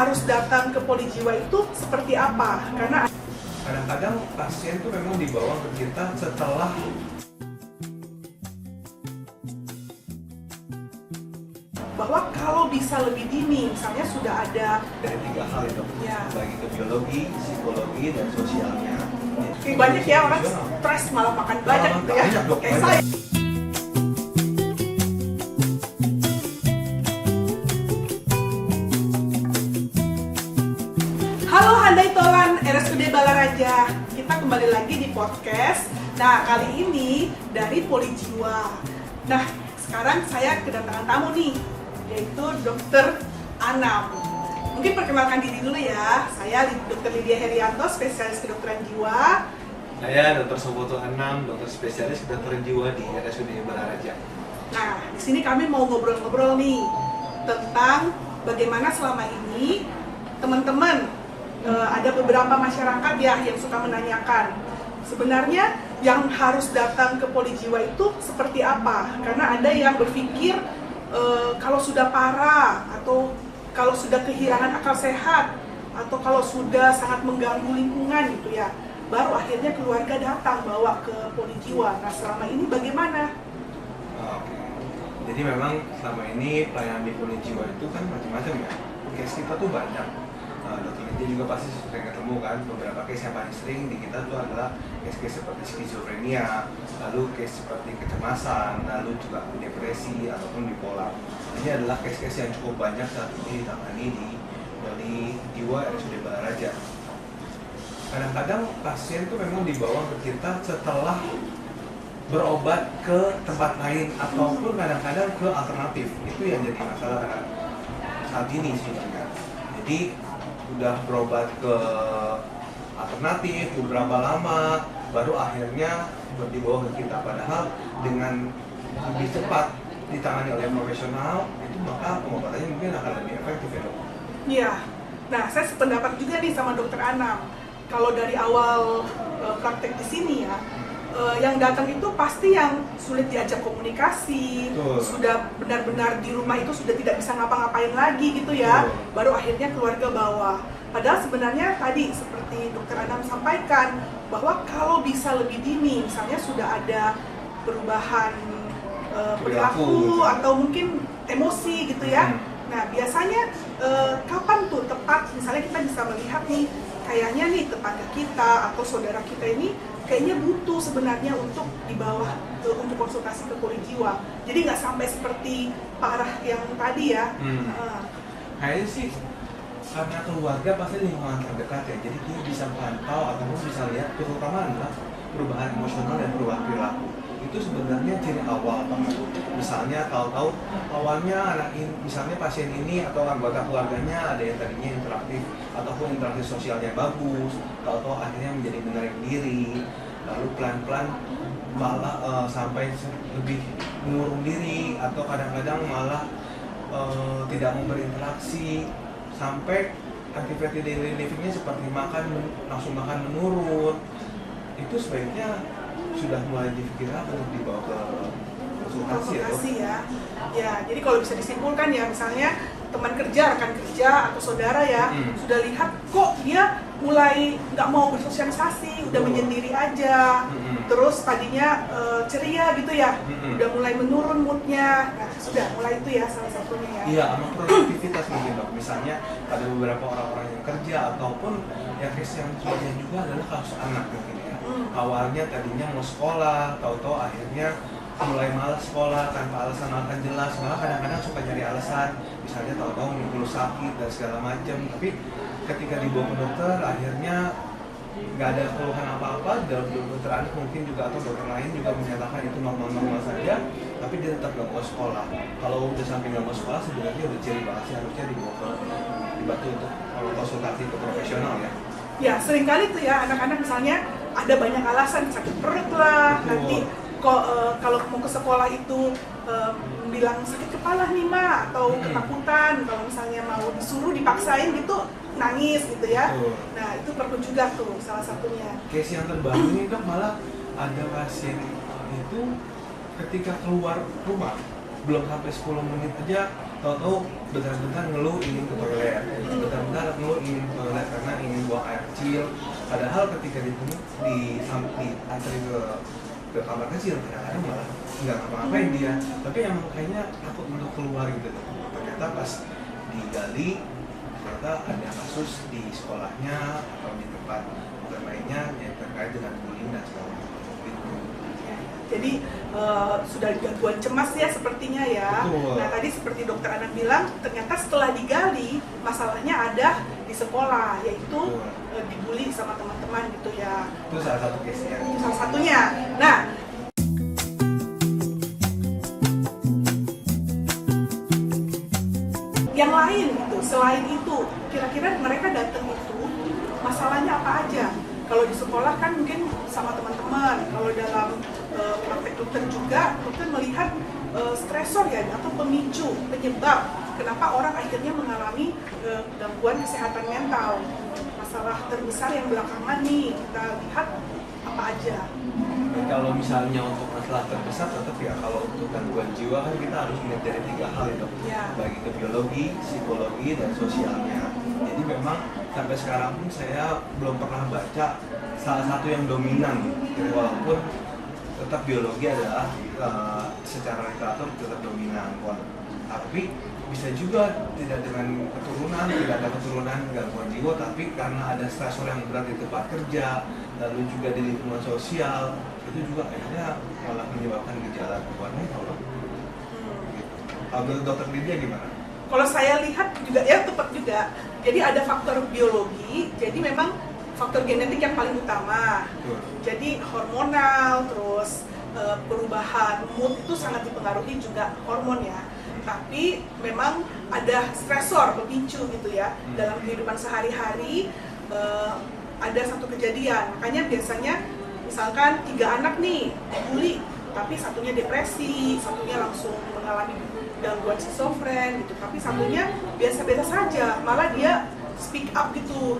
harus datang ke Polijiwa itu seperti apa? Karena kadang-kadang pasien tuh memang dibawa ke kita setelah bahwa kalau bisa lebih dini, misalnya sudah ada dari 3 hal itu, Ya. bagi ke biologi, psikologi, dan sosialnya. banyak ya orang stres malah makan banyak gitu ya. Banyak, Dok, Kayak banyak. saya. Halo Handai Tolan, RSUD Balaraja. Kita kembali lagi di podcast. Nah, kali ini dari Polijiwa. Nah, sekarang saya kedatangan tamu nih, yaitu Dr. Anam. Mungkin perkenalkan diri dulu ya. Saya Dr. Lydia Herianto, spesialis kedokteran jiwa. Saya Dr. Soboto Anam, dokter spesialis kedokteran jiwa di RSUD Balaraja. Nah, di sini kami mau ngobrol-ngobrol nih tentang bagaimana selama ini teman-teman ada beberapa masyarakat ya yang suka menanyakan sebenarnya yang harus datang ke Polijiwa itu seperti apa? Karena ada yang berpikir kalau sudah parah atau kalau sudah kehilangan akal sehat atau kalau sudah sangat mengganggu lingkungan gitu ya, baru akhirnya keluarga datang bawa ke Polijiwa. Nah, selama ini bagaimana? Oke. Jadi memang selama ini pelayanan di Polijiwa itu kan macam-macam ya. Case kita tuh banyak. Dokter Lydia juga pasti sering ketemu kan, beberapa case yang paling sering di kita tuh adalah case-case seperti skizofrenia, lalu case seperti kecemasan, lalu juga depresi ataupun bipolar. Ini adalah case-case yang cukup banyak saat ini ditangani di jiwa RSUD Balaraja. Kadang-kadang pasien tuh memang dibawa ke kita setelah berobat ke tempat lain ataupun kadang-kadang ke alternatif. Itu yang jadi masalah saat ini sebenarnya. Jadi udah berobat ke alternatif beberapa lama, baru akhirnya dibawa ke kita. Padahal dengan lebih cepat ditangani oleh profesional, itu maka pengobatannya mungkin akan lebih efektif ya, Dok. Iya. Nah, saya sependapat juga nih sama Dokter Anam. Kalau dari awal praktek di sini ya, yang datang itu pasti yang sulit diajak komunikasi, Betul. sudah benar-benar di rumah itu sudah tidak bisa ngapa-ngapain lagi gitu ya, Betul. baru akhirnya keluarga bawa. Padahal sebenarnya tadi seperti Dokter Anam sampaikan bahwa kalau bisa lebih dini, misalnya sudah ada perubahan perilaku Perilaku. atau mungkin emosi gitu ya. Nah, biasanya kapan tuh tepat, misalnya kita bisa melihat nih, kayaknya nih tetangga kita atau saudara kita ini kayaknya butuh sebenarnya untuk dibawa untuk konsultasi ke Polijiwa. Jadi nggak sampai seperti parah yang tadi ya. Kayaknya sih karena keluarga pasti lingkungan terdekat ya, jadi dia bisa pantau ataupun bisa lihat terutama adalah perubahan emosional dan perubahan perilaku. Itu sebenarnya ciri awal banget. Misalnya tahu-tahu awalnya anak ini, misalnya pasien ini atau anggota keluarganya ada yang tadinya interaktif ataupun interaksi sosialnya bagus, tahu-tahu akhirnya menjadi menarik diri, lalu pelan-pelan malah sampai lebih mengurung diri atau kadang-kadang malah tidak mau berinteraksi, sampai aktivitas daily livingnya seperti langsung makan menurun. Itu sebaiknya sudah mulai dipikirkan untuk dibawa ke konsultasi ya. Ya, jadi kalau bisa disimpulkan ya, misalnya teman kerja, rekan kerja atau saudara ya, sudah lihat kok dia mulai nggak mau bersosialisasi, udah menyendiri aja, terus tadinya ceria gitu ya, udah mulai menurun moodnya. Nah, sudah mulai itu ya salah satunya ya. Iya, sama produktivitas mungkin, Dok. Misalnya ada beberapa orang-orang yang kerja ataupun yang case yang sebagian juga adalah kasus anak mungkin ya. Awalnya tadinya mau sekolah, tahu-tahu akhirnya mulai malas sekolah tanpa alasan jelas, malah kadang-kadang suka nyari alasan, misalnya tahu-tahu ngeluh sakit dan segala macam. Tapi ketika dibawa ke dokter, akhirnya nggak ada keluhan apa-apa. Dalam dokter anak mungkin juga atau dokter lain juga menyatakan itu normal-normal saja, tapi dia tetap nggak mau sekolah. Kalau udah sampai nggak mau sekolah, sebenarnya udah ciri banget sih, harusnya dibantu untuk konsultasi ke profesional ya. Ya, seringkali tuh ya anak-anak misalnya ada banyak alasan, sakit perut lah, Betul. nanti kok kalau mau ke sekolah itu bilang sakit kepala nih Ma, atau ketakutan, kalau misalnya mau disuruh dipaksain gitu nangis gitu ya. Betul. Nah, itu perlu juga tuh salah satunya. Case yang terbaru ini, Dok, malah ada pasien itu ketika keluar rumah belum sampai 10 menit aja tahu-tahu bentar-bentar ngeluh ingin ke toilet, bentar-bentar ngeluh ingin ke toilet karena ingin buang air kecil. Padahal ketika diantri ke kamar kecil, kadang-kadang malah nggak ngapa-ngapain dia, tapi emang kayaknya takut untuk keluar gitu. Ternyata pas digali, ternyata ada kasus di sekolahnya atau di tempat bermainnya yang terkait dengan bullying dan segala macam gitu. Jadi sudah gangguan cemas ya sepertinya ya. Betul. Nah tadi seperti dokter Ana bilang, ternyata setelah digali masalahnya ada di sekolah, yaitu dibully sama teman-teman gitu ya. Itu salah satu case-nya. Itu salah satunya. Nah, yang lain gitu, selain itu, kira-kira mereka datang itu masalahnya apa aja? Kalau di sekolah kan mungkin sama teman-teman, kalau dalam praktek dokter juga, dokter melihat stresor ya, atau pemicu, penyebab kenapa orang akhirnya mengalami gangguan kesehatan mental. Masalah terbesar yang belakangan nih, kita lihat apa aja. Kalau misalnya untuk masalah terbesar tetap ya, kalau untuk gangguan jiwa kan kita harus melihat dari 3 hal itu, Ya. bagi ke biologi, psikologi, dan sosialnya. Jadi memang sampai sekarang pun saya belum pernah baca salah satu yang dominan, gitu. Walaupun tetap biologi adalah secara literatur tetap dominan, tapi bisa juga tidak dengan keturunan, tidak ada keturunan gangguan jiwa, tapi karena ada stresor yang berat di tempat kerja, lalu juga di lingkungan sosial, itu juga akhirnya malah menyebabkan gejala gangguan mental. Menurut dokter Lydia gimana? Kalau saya lihat juga ya tepat juga. Jadi ada faktor biologi, jadi memang faktor genetik yang paling utama. Jadi hormonal, terus perubahan mood itu sangat dipengaruhi juga hormon ya. Tapi memang ada stresor, pemicu gitu ya. Dalam kehidupan sehari-hari ada satu kejadian. Makanya biasanya misalkan 3 anak nih dibully, tapi satunya depresi, satunya langsung mengalami gangguan schizofren gitu, tapi satunya biasa-biasa saja, malah dia speak up gitu,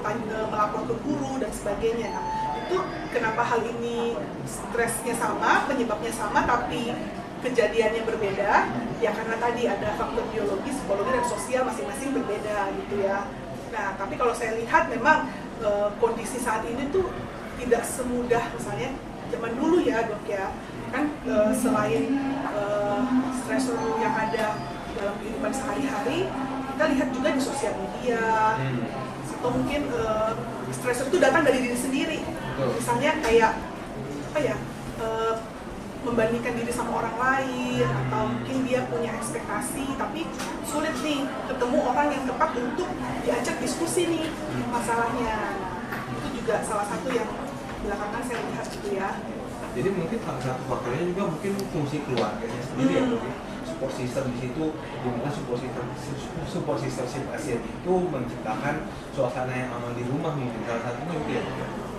melapor ke guru dan sebagainya. Nah, itu kenapa hal ini stresnya sama, penyebabnya sama, tapi kejadiannya berbeda? Ya karena tadi ada faktor biologi, psikologi, dan sosial masing-masing berbeda gitu ya. Nah, tapi kalau saya lihat memang kondisi saat ini tuh tidak semudah misalnya zaman dulu ya dok ya. Kan selain stresor yang ada dalam kehidupan sehari-hari, kita lihat juga di sosial media, atau mungkin stresor itu datang dari diri sendiri. Misalnya kayak apa ya, membandingkan diri sama orang lain, atau mungkin dia punya ekspektasi tapi sulit nih ketemu orang yang tepat untuk diajak diskusi nih masalahnya. Itu juga salah satu yang belakangan saya lihat gitu ya. Jadi mungkin salah satu faktornya juga mungkin fungsi keluarganya sendiri ya, support system di situ, dimana support system si pasien itu menciptakan suasana yang aman di rumah, mungkin salah satunya itu ya.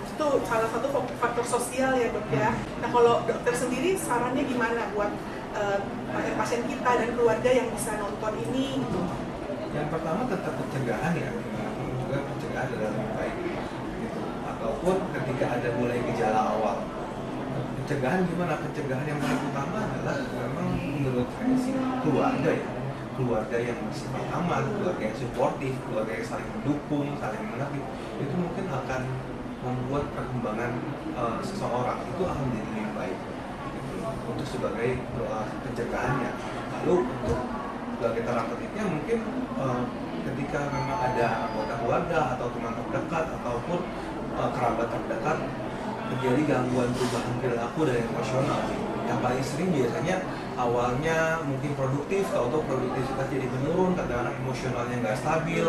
Itu salah satu faktor sosial ya dok ya. Nah kalau dokter sendiri sarannya gimana buat pasien kita dan keluarga yang bisa nonton ini gitu? Yang pertama tetap pencegahan ya, juga pencegahan adalah lebih baik gitu. Ataupun ketika ada mulai gejala awal, pencegahan gimana? Pencegahan yang paling utama adalah memang menurut saya sih keluarga ya, keluarga yang bersifat aman, keluarga yang suportif, keluarga yang saling mendukung, saling mengerti, itu mungkin akan membuat perkembangan seseorang itu akan menjadi lebih baik gitu, untuk sebagai pencegahannya. Lalu untuk sebagai terapeutiknya mungkin ketika memang ada anggota keluarga atau teman terdekat ataupun kerabat terdekat terjadi gangguan perubahan perilaku dan emosional, yang paling sering biasanya awalnya mungkin produktif, tahu-tahu produktivitas jadi menurun, kadang-kadang emosionalnya nggak stabil,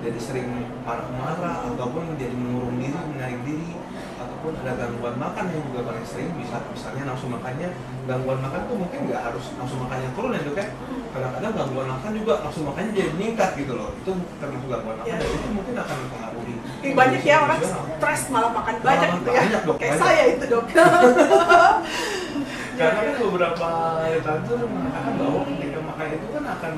jadi sering marah-marah ataupun jadi mengurung diri, menarik diri, ataupun ada gangguan makan yang juga paling sering, misalnya nafsu makannya, gangguan makan tuh mungkin nggak harus nafsu makannya turun ya dok ya, kadang-kadang gangguan makan juga nafsu makannya jadi meningkat gitu loh, itu termasuk gangguan makan dan itu mungkin akan mempengaruhi. Banyak ya orang stres malah makan banyak gitu ya, banyak, dok, kayak banyak. saya itu dok. Karena kan beberapa literatur mengatakan bahwa ketika makan itu kan akan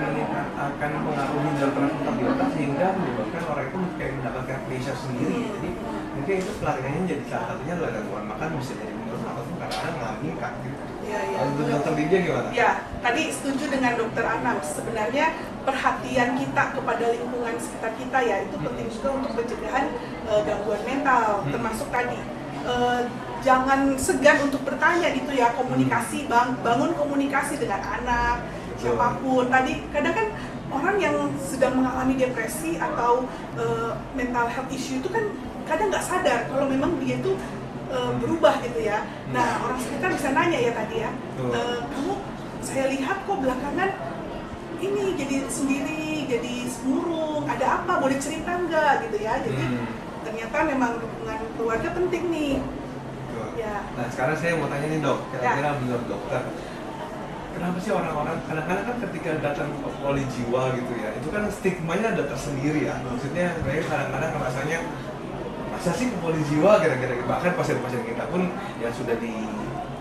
meningkat, akan mengaruhi zat transmutabiota sehingga menyebabkan orang itu kayak mendapatkan pressure sendiri. Jadi Mungkin itu pelariannya jadi salah satunya adalah gangguan makan, bisa jadi menurun ataupun kadang-kadang ngalamin gitu. Iya, iya. Kalau untuk dokter Lydia gimana? Ya, tadi setuju dengan dokter Anam. Sebenarnya perhatian kita kepada lingkungan sekitar kita ya itu penting juga untuk pencegahan gangguan mental. Termasuk tadi jangan segan untuk bertanya gitu ya, komunikasi, bangun komunikasi dengan anak, siapapun. Tadi kadang kan orang yang sedang mengalami depresi atau mental health issue itu kan kadang nggak sadar kalau memang dia itu berubah gitu ya. Nah, orang sekitar bisa nanya ya tadi ya, kamu saya lihat kok belakangan ini jadi sendiri, jadi murung, ada apa, boleh cerita nggak gitu ya. Jadi ternyata memang dukungan keluarga penting nih. Ya. Nah sekarang saya mau tanya nih dok, kira-kira menurut dokter, kenapa sih orang-orang kadang-kadang kan ketika datang ke poli jiwa gitu ya, itu kan stigmanya ada tersendiri ya. Maksudnya sebenarnya kadang-kadang rasanya masa sih ke poli jiwa, kira-kira bahkan pasien-pasien kita pun yang sudah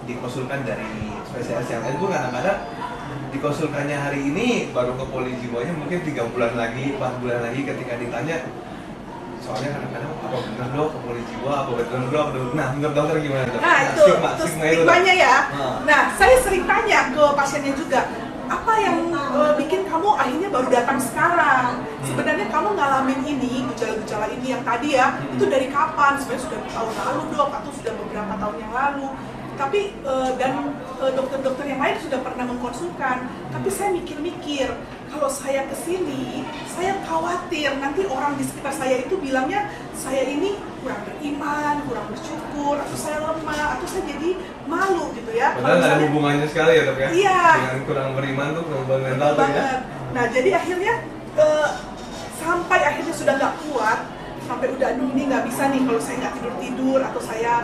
dikonsulkan dari spesialis yang lain pun kadang-kadang dikonsulkannya hari ini baru ke poli jiwanya mungkin 3 bulan lagi, 4 bulan lagi ketika ditanya. Soalnya kadang-kadang apa benar dok ke poli jiwa, apa benar dok? Nah menurut dokter gimana dok? Nah itu stigmanya ya. Nah saya sering tanya ke pasiennya juga, apa yang bikin kamu akhirnya baru datang sekarang? Sebenarnya kamu ngalamin ini, gejala-gejala ini yang tadi ya, itu dari kapan? Sebenarnya sudah tahun lalu dok, atau sudah beberapa tahun yang lalu. Tapi dan dokter-dokter yang lain sudah pernah mengkonsulkan. Tapi saya mikir-mikir, kalau saya kesini, saya khawatir nanti orang di sekitar saya itu bilangnya saya ini kurang beriman, kurang bersyukur, atau saya lemah, atau saya jadi malu gitu ya. Padahal nggak ada hubungannya sekali ya dok ya? Iya. Dengan kurang beriman tuh, gangguan mental tuh ya? Nah jadi akhirnya sampai akhirnya sudah nggak kuat, sampai udah aduh ini nggak bisa nih kalau saya nggak tidur-tidur, atau saya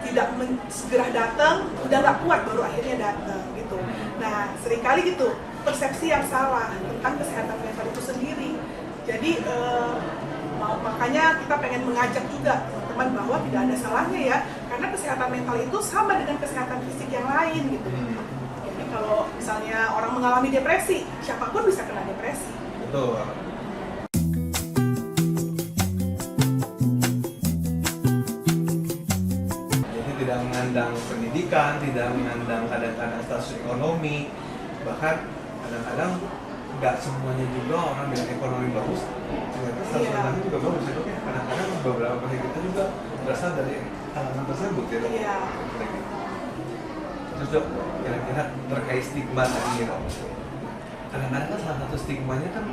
tidak segera datang, udah nggak kuat baru akhirnya datang gitu. Nah seringkali gitu persepsi yang salah tentang kesehatan mental itu sendiri. Jadi makanya kita pengen mengajak juga teman-teman bahwa tidak ada salahnya ya, karena kesehatan mental itu sama dengan kesehatan fisik yang lain gitu. Jadi kalau misalnya orang mengalami depresi, siapapun bisa kena depresi. Betul. Tidak mengandang pendidikan, tidak mengandang kadang-kadang status ekonomi, bahkan kadang-kadang nggak semuanya juga orang dengan ekonomi bagus ternyata status ekonomi juga bagus ya dok ya. Kadang-kadang beberapa pasien kita juga berasal dari kalangan tersebut ya dok. Terus dok, kira-kira terkait stigma tadi dok, kadang-kadang kan salah satu stigmanya kan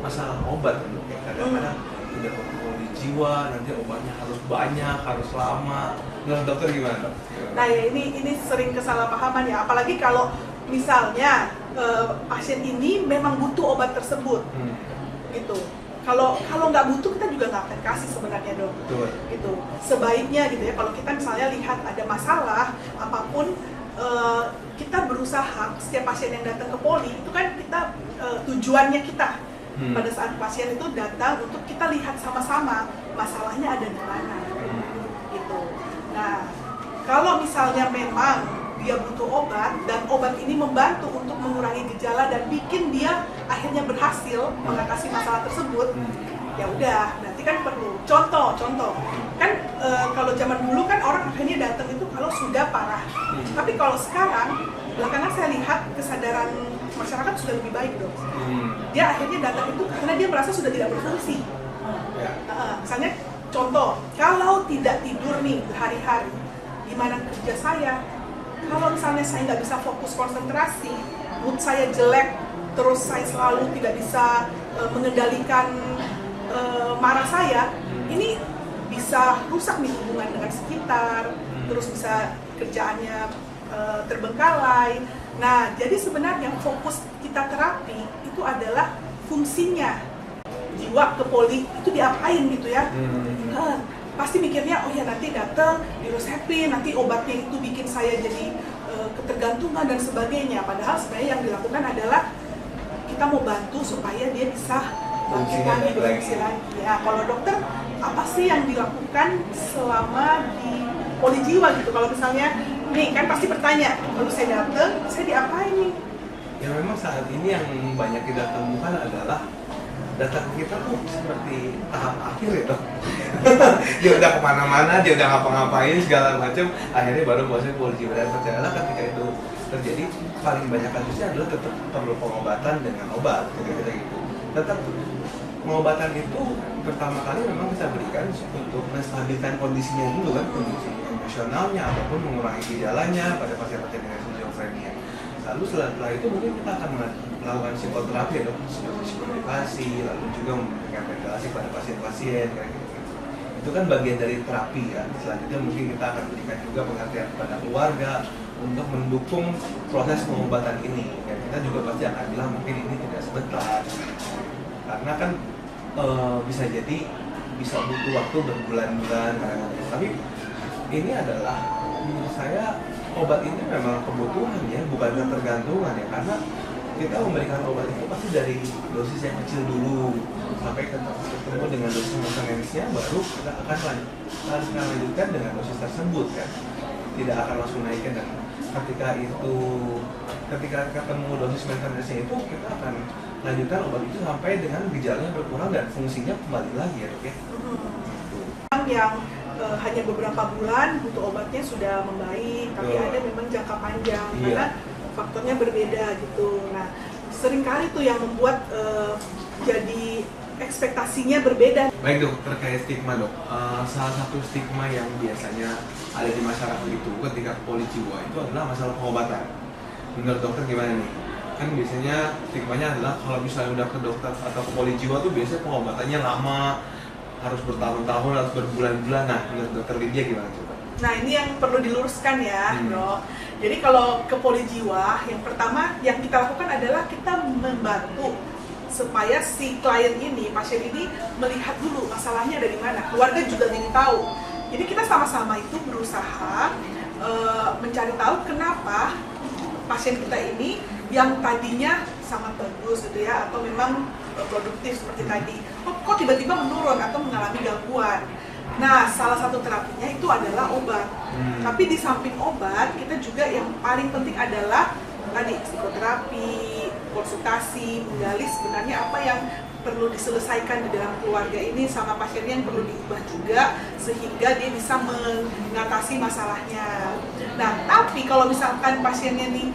masalah obat kan dok ya. Kadang-kadang udah poli jiwa, nanti obatnya harus banyak, harus lama. Menurut dokter gimana dok? Nah ya ini sering kesalahpahaman ya, apalagi kalau misalnya pasien ini memang butuh obat tersebut, gitu. Kalau nggak butuh kita juga nggak akan kasih sebenarnya dok. Betul. Gitu. Sebaiknya gitu ya, kalau kita misalnya lihat ada masalah apapun, kita berusaha setiap pasien yang datang ke poli itu kan kita tujuannya kita. Pada saat pasien itu datang untuk kita lihat sama-sama masalahnya ada di mana, gitu. Nah, kalau misalnya memang dia butuh obat dan obat ini membantu untuk mengurangi gejala dan bikin dia akhirnya berhasil mengatasi masalah tersebut, ya udah, berarti kan perlu. Contoh, kan kalau zaman dulu kan orang akhirnya datang itu kalau sudah parah. Tapi kalau sekarang, belakangan saya lihat kesadaran masyarakat sudah lebih baik dong. Dia akhirnya datang itu karena dia merasa sudah tidak berfungsi. Misalnya contoh, kalau tidak tidur nih berhari-hari, gimana kerja saya? Kalau misalnya saya nggak bisa fokus konsentrasi, mood saya jelek, terus saya selalu tidak bisa mengendalikan marah saya, ini bisa rusak nih hubungan dengan sekitar, terus bisa kerjaannya terbengkalai. Nah, jadi sebenarnya fokus kita terapi itu adalah fungsinya. Jiwa ke poli itu diapain gitu ya? Pasti mikirnya, oh ya nanti datang dirosepin, nanti obatnya itu bikin saya jadi ketergantungan dan sebagainya. Padahal sebenarnya yang dilakukan adalah kita mau bantu supaya dia bisa bangkit lagi, berfungsi lagi. Ya, kalau dokter apa sih yang dilakukan selama di poli jiwa gitu? Kalau misalnya nih kan pasti bertanya, kalau saya datang, saya diapain nih? Ya memang saat ini yang banyak kita temukan adalah datang ke kita tuh seperti tahap akhir itu. Dia udah kemana-mana, dia udah ngapa-ngapain segala macam, akhirnya baru masuk polisi. Dan percayalah ketika itu terjadi, paling banyak kasusnya adalah tetap perlu pengobatan dengan obat, kira-kira gitu. Tetap pengobatan itu pertama kali memang kita berikan untuk menstabilkan kondisinya dulu kan, kondisi emosionalnya ataupun mengurangi gejalanya pada pasien-pasien dengan skizofrenia. Lalu setelah itu mungkin kita akan melakukan psikoterapi, dok, psikoedukasi, lalu juga memberikan ventilasi pada pasien-pasien kayak gitu. Itu kan bagian dari terapi kan. Selanjutnya mungkin kita akan berikan juga pengertian kepada keluarga untuk mendukung proses pengobatan ini. Dan kita juga pasti akan bilang mungkin ini tidak sebentar, karena kan bisa jadi bisa butuh waktu berbulan-bulan kadang-kadang. Tapi ini adalah menurut saya obat ini memang kebutuhan ya, bukan ketergantungan ya, karena kita memberikan obat itu pasti dari dosis yang kecil dulu sampai ketemu dengan dosis maintenance-nya, baru kita akan lanjutkan dengan dosis tersebut kan, tidak akan langsung naikkan. Dan ketika ketemu dosis maintenance-nya itu kita akan lanjutkan obat itu sampai dengan gejalanya berkurang dan fungsinya kembali lagi ya dok ya. Yang hanya beberapa bulan butuh obatnya sudah membaik, tapi ada memang jangka panjang karena faktornya berbeda gitu. Nah, seringkali tuh yang membuat jadi ekspektasinya berbeda. Baik dok, terkait stigma dok, salah satu stigma yang biasanya ada di masyarakat itu ketika poli jiwa itu adalah masalah pengobatan. Menurut dokter gimana nih? Kan biasanya stigmanya adalah kalau misalnya udah ke dokter atau ke poli jiwa tuh biasanya pengobatannya lama, harus bertahun-tahun, harus berbulan-bulan. Nah, menurut dokter Lydia gimana coba? Nah, ini yang perlu diluruskan ya, dok. Jadi kalau ke poli jiwa, yang pertama yang kita lakukan adalah kita membantu supaya si klien ini, pasien ini melihat dulu masalahnya dari mana. Keluarga juga ingin tahu. Jadi kita sama-sama itu berusaha mencari tahu kenapa pasien kita ini yang tadinya sangat bagus gitu ya, atau memang produktif seperti tadi, kok tiba-tiba menurun atau mengalami gangguan. Nah, salah satu terapinya itu adalah obat. Tapi di samping obat, kita juga yang paling penting adalah tadi psikoterapi, konsultasi, menggali sebenarnya apa yang perlu diselesaikan di dalam keluarga ini sama pasiennya yang perlu diubah juga sehingga dia bisa mengatasi masalahnya. Nah, tapi kalau misalkan pasiennya nih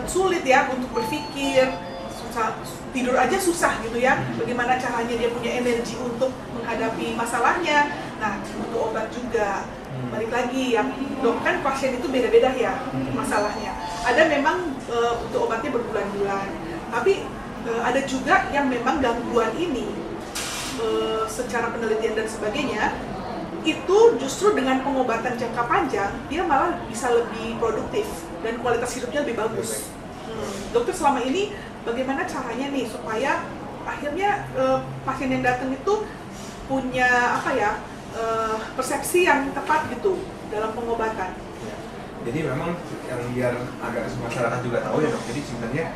sulit ya untuk berpikir, tidur aja susah gitu ya, bagaimana caranya dia punya energi untuk menghadapi masalahnya. Nah, butuh obat juga. Balik lagi, yang dok kan pasien itu beda-beda ya masalahnya. Ada memang butuh obatnya berbulan-bulan, tapi ada juga yang memang gangguan ini secara penelitian dan sebagainya itu justru dengan pengobatan jangka panjang dia malah bisa lebih produktif dan kualitas hidupnya lebih bagus. Dokter selama ini bagaimana caranya nih supaya akhirnya pasien yang datang itu punya persepsi yang tepat gitu dalam pengobatan. Jadi memang yang biar agar masyarakat juga tahu ya dok, jadi sebenarnya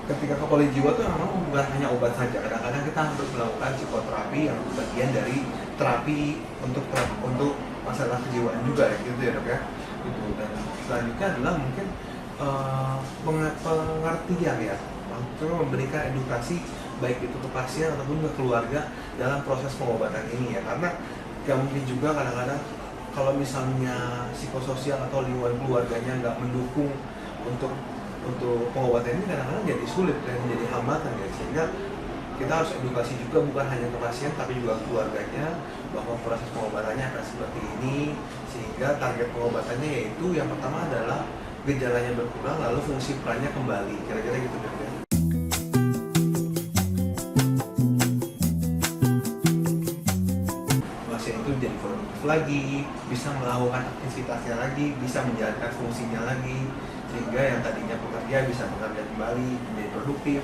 ketika ke poli jiwa tuh memang bukan hanya obat saja, kadang-kadang kita harus melakukan psikoterapi yang bagian dari terapi untuk masalah kejiwaan juga ya gitu ya dok ya. Gitu. Dan selanjutnya adalah mungkin pengertian ya, untuk memberikan edukasi baik itu ke pasien ataupun ke keluarga dalam proses pengobatan ini ya, karena gak mungkin juga kadang-kadang kalau misalnya psikososial atau lingkungan keluarganya nggak mendukung untuk pengobatan ini, kadang-kadang jadi sulit dan menjadi hambatan ya, sehingga kita harus edukasi juga bukan hanya ke pasien tapi juga keluarganya bahwa proses pengobatannya akan seperti ini, sehingga target pengobatannya yaitu yang pertama adalah gejalanya berkurang lalu fungsi perannya kembali, kira-kira gitu deh ya. Pasien itu jadi produktif lagi, bisa melakukan aktivitasnya lagi, bisa menjalankan fungsinya lagi, sehingga yang tadinya pekerja bisa bekerja kembali, menjadi produktif.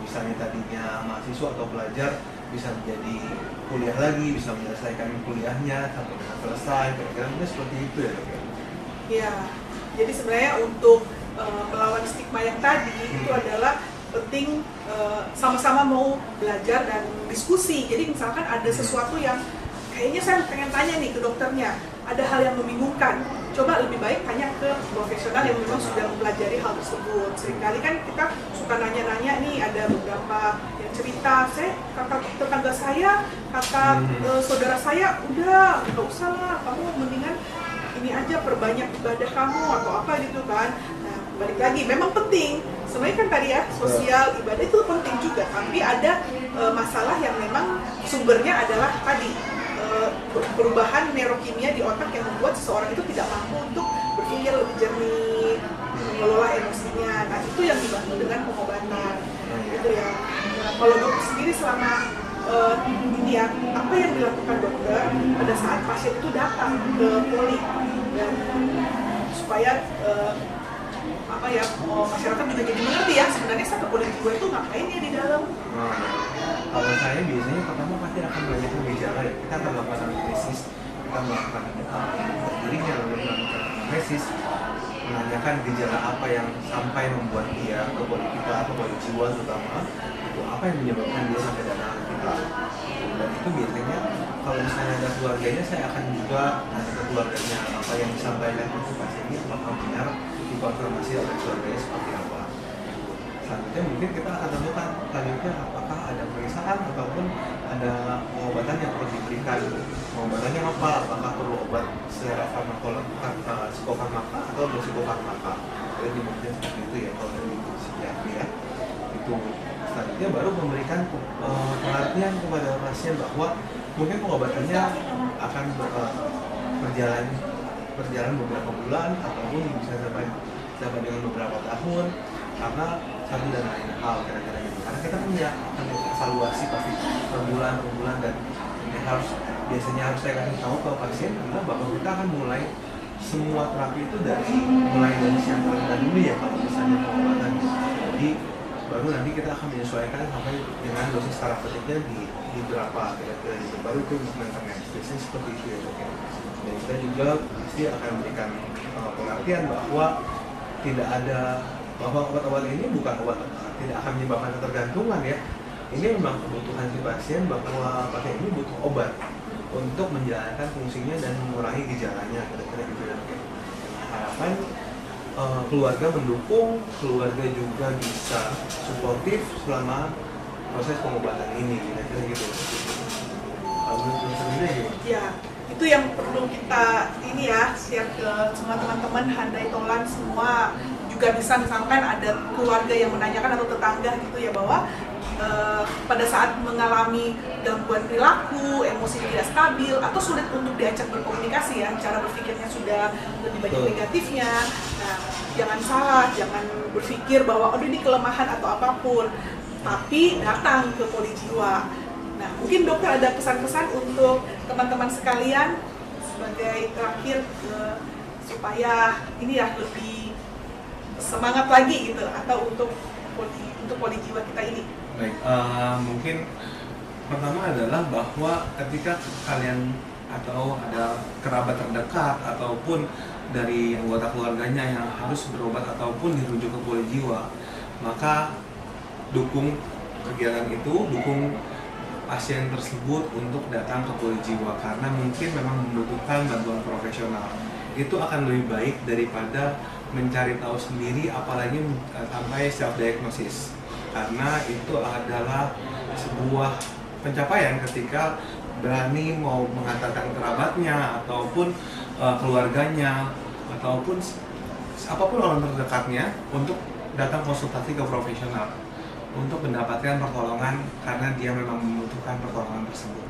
Misalnya tadinya mahasiswa atau pelajar bisa menjadi kuliah lagi, bisa menyelesaikan kuliahnya sampai dengan selesai, kira-kira seperti itu ya dok ya? Ya, jadi sebenarnya untuk melawan stigma yang tadi itu adalah penting sama-sama mau belajar dan diskusi. Jadi misalkan ada sesuatu yang kayaknya saya pengen tanya nih ke dokternya, ada hal yang membingungkan. coba lebih baik tanya ke profesional yang memang sudah mempelajari hal tersebut. Seringkali kan kita suka nanya-nanya nih, ada beberapa yang cerita, kakak tetangga saya, kakak saudara saya, udah nggak usah lah, kamu mendingan ini aja, perbanyak ibadah kamu atau apa gitu kan. Nah, balik lagi, memang penting sebenarnya kan tadi ya, sosial ibadah itu penting juga, tapi ada masalah yang memang sumbernya adalah tadi perubahan neurokimia di otak yang membuat seseorang itu tidak mampu untuk berpikir lebih jernih, mengelola emosinya. Nah, itu yang dibantu dengan pengobatan gitu ya. Nah, kalau dokter sendiri selama ini ya, apa yang dilakukan dokter pada saat pasien itu datang ke poli, dan supaya masyarakat juga jadi mengerti ya, sebenarnya saya ke poli jiwa itu ngapain ya di dalam. Kalau saya biasanya pertama pasti akan melihat gejala ya. Kita akan melakukan anamnesis, kita melakukan dirinya, lalu melakukan anamnesis, menanyakan gejala apa yang sampai membuat dia ke poli kita, ke poli jiwa terutama, itu apa yang menyebabkan dia sampai datang ke kita. Dan itu biasanya kalau misalnya ada keluarganya, saya akan juga nanya ke keluarganya apa yang disampaikan ke pasien ini, apakah benar, dikonfirmasi oleh keluarganya seperti apa. Selanjutnya mungkin kita akan tentukan selanjutnya apakah ada pemeriksaan ataupun ada pengobatan yang perlu diberikan. Pengobatannya apa? Apakah perlu obat secara psikofarmaka atau psikofarmaka? Jadi mungkin seperti itu ya kalau dari psikiatri ya. Itu selanjutnya baru memberikan pengertian kepada pasien bahwa mungkin pengobatannya akan berjalan beberapa bulan ataupun bisa sampai dengan beberapa tahun, karena satu dan lain hal kira-kira gitu. Karena kita punya evaluasi pasti per bulan dan ini biasanya harus saya kasih tahu ke pasien adalah bahwa kita akan mulai semua terapi itu mulai dari yang terendah dulu ya kalau misalnya pengobatan. Jadi baru nanti kita akan menyesuaikan sampai dengan dosis terapeutiknya di berapa kira-kira gitu. Baru itu maintenance. Biasanya seperti itu ya dok. Dan kita juga pasti akan memberikan pengertian bahwa tidak ada, bahwa obat-obat ini bukan obat tidak akan menyebabkan ketergantungan ya. Ini memang kebutuhan si pasien bahwa pasien ini butuh obat untuk menjalankan fungsinya dan mengurangi gejalanya kira-kira gitu ya. Harapan keluarga mendukung, keluarga juga bisa suportif selama proses pengobatan ini kira-kira gitu. Menurut sendiri gimana? Ya, itu yang perlu kita ini ya, share ke semua teman-teman handai tolan semua. Juga bisa misalkan ada keluarga yang menanyakan atau tetangga gitu ya, bahwa pada saat mengalami gangguan perilaku, emosi tidak stabil atau sulit untuk diajak berkomunikasi ya, cara berpikirnya sudah lebih banyak negatifnya. Nah, jangan salah, jangan berpikir bahwa ini kelemahan atau apapun, tapi datang ke poli jiwa. Nah, mungkin dokter ada pesan-pesan untuk teman-teman sekalian sebagai terakhir supaya ini ya lebih semangat lagi gitu, atau untuk poli jiwa kita ini. Baik, mungkin pertama adalah bahwa ketika kalian atau ada kerabat terdekat ataupun dari anggota keluarganya yang harus berobat ataupun dirujuk ke poli jiwa, maka dukung kegiatan itu, dukung pasien tersebut untuk datang ke poli jiwa karena mungkin memang membutuhkan bantuan profesional. Itu akan lebih baik daripada mencari tahu sendiri, apalagi sampai self diagnosis, karena itu adalah sebuah pencapaian ketika berani mau mengantarkan kerabatnya ataupun keluarganya ataupun apapun orang terdekatnya untuk datang konsultasi ke profesional untuk mendapatkan pertolongan karena dia memang membutuhkan pertolongan tersebut.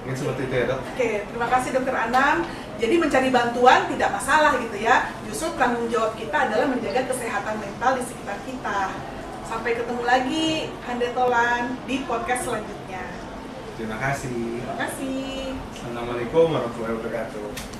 Mungkin seperti itu ya dok. Oke, terima kasih dokter Anam. Jadi mencari bantuan tidak masalah gitu ya. Justru tanggung jawab kita adalah menjaga kesehatan mental di sekitar kita. Sampai ketemu lagi Handai Tolan di podcast selanjutnya. Terima kasih. Terima kasih. Assalamualaikum warahmatullahi wabarakatuh.